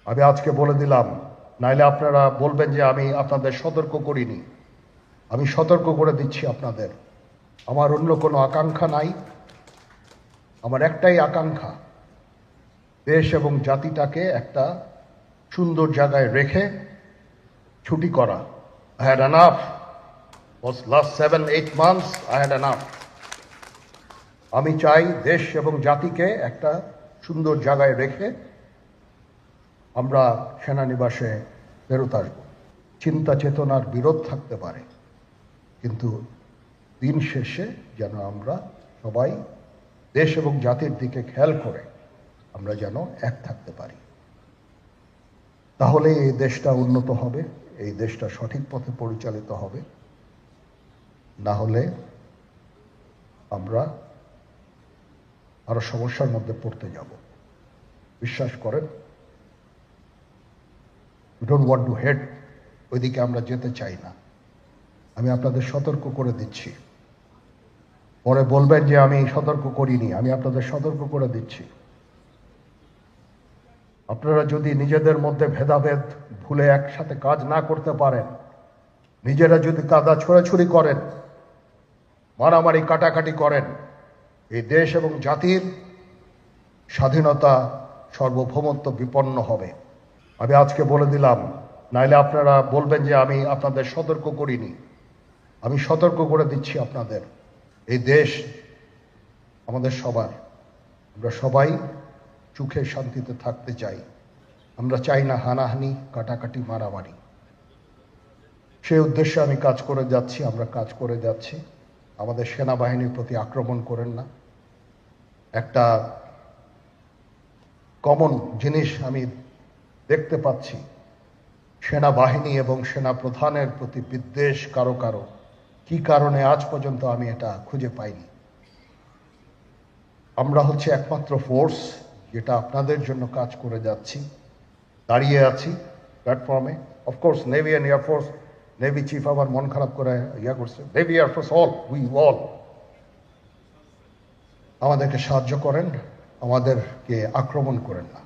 আমি আজকে বলে দিলাম, নাইলে আপনারা বলবেন যে আমি আপনাদের সতর্ক করিনি। আমি সতর্ক করে দিচ্ছি আপনাদের। আমার অন্য কোনো আকাঙ্ক্ষা নাই। আমার একটাই আকাঙ্ক্ষা, দেশ এবং জাতিটাকে একটা সুন্দর জায়গায় রেখে ছুটি করা। I had enough. Was last 7-8 months I had enough. আমি চাই দেশ এবং জাতিকে একটা সুন্দর জায়গায় রেখে আমরা সেনানিবাসে ফেরত আসব। চিন্তা চেতনার বিরোধ থাকতে পারে, কিন্তু দিন শেষে যেন আমরা সবাই দেশ এবং জাতির দিকে খেয়াল করে আমরা যেন এক থাকতে পারি। তাহলে এই দেশটা উন্নত হবে, এই দেশটা সঠিক পথে পরিচালিত হবে। না হলে আমরা আরো সমস্যার মধ্যে পড়তে যাব। বিশ্বাস করেন, we don't want to head ওইদিকে আমরা যেতে চাই না। আমি আপনাদের সতর্ক করে দিচ্ছি। পরে বলবেন যে আমি সতর্ক করিনি। আমি আপনাদের সতর্ক করে দিচ্ছি। আপনারা যদি নিজেদের মধ্যে ভেদাভেদ ভুলে একসাথে কাজ না করতে পারেন, নিজেরা যদি কাদা ছোড়াছুড়ি করেন, মারামারি কাটাকাটি করেন, এই দেশ এবং জাতির স্বাধীনতা সার্বভৌমত্ব বিপন্ন হবে। আমি আজকে বলে দিলাম, নাইলে আপনারা বলবেন যে আমি আপনাদের সতর্ক করিনি। আমি সতর্ক করে দিচ্ছি আপনাদের। এই দেশ আমাদের সবার। আমরা সবাই সুখে শান্তিতে থাকতে চাই। আমরা চাই না হানাহানি, কাটাকাটি, মারামারি। সেই উদ্দেশ্যে আমি কাজ করে যাচ্ছি, আমরা কাজ করে যাচ্ছি। আমাদের সেনাবাহিনীর প্রতি আক্রমণ করেন না। একটা কমন জিনিস আমি দেখতে পাচ্ছি, সেনাবাহিনী এবং সেনা প্রধানের প্রতি বিদ্বেষ কারো কারো। কি কারণে আজ পর্যন্ত আমি এটা খুঁজে পাইনি। আমরা হচ্ছে একমাত্র ফোর্স যেটা আপনাদের জন্য কাজ করে যাচ্ছি, দাঁড়িয়ে আছি প্ল্যাটফর্মে। Of course navy and air force, navy chief আবার মন খারাপ করে করছে। Navy air force all, we all আমাদেরকে সাহায্য করেন, আমাদেরকে আক্রমণ করেন না।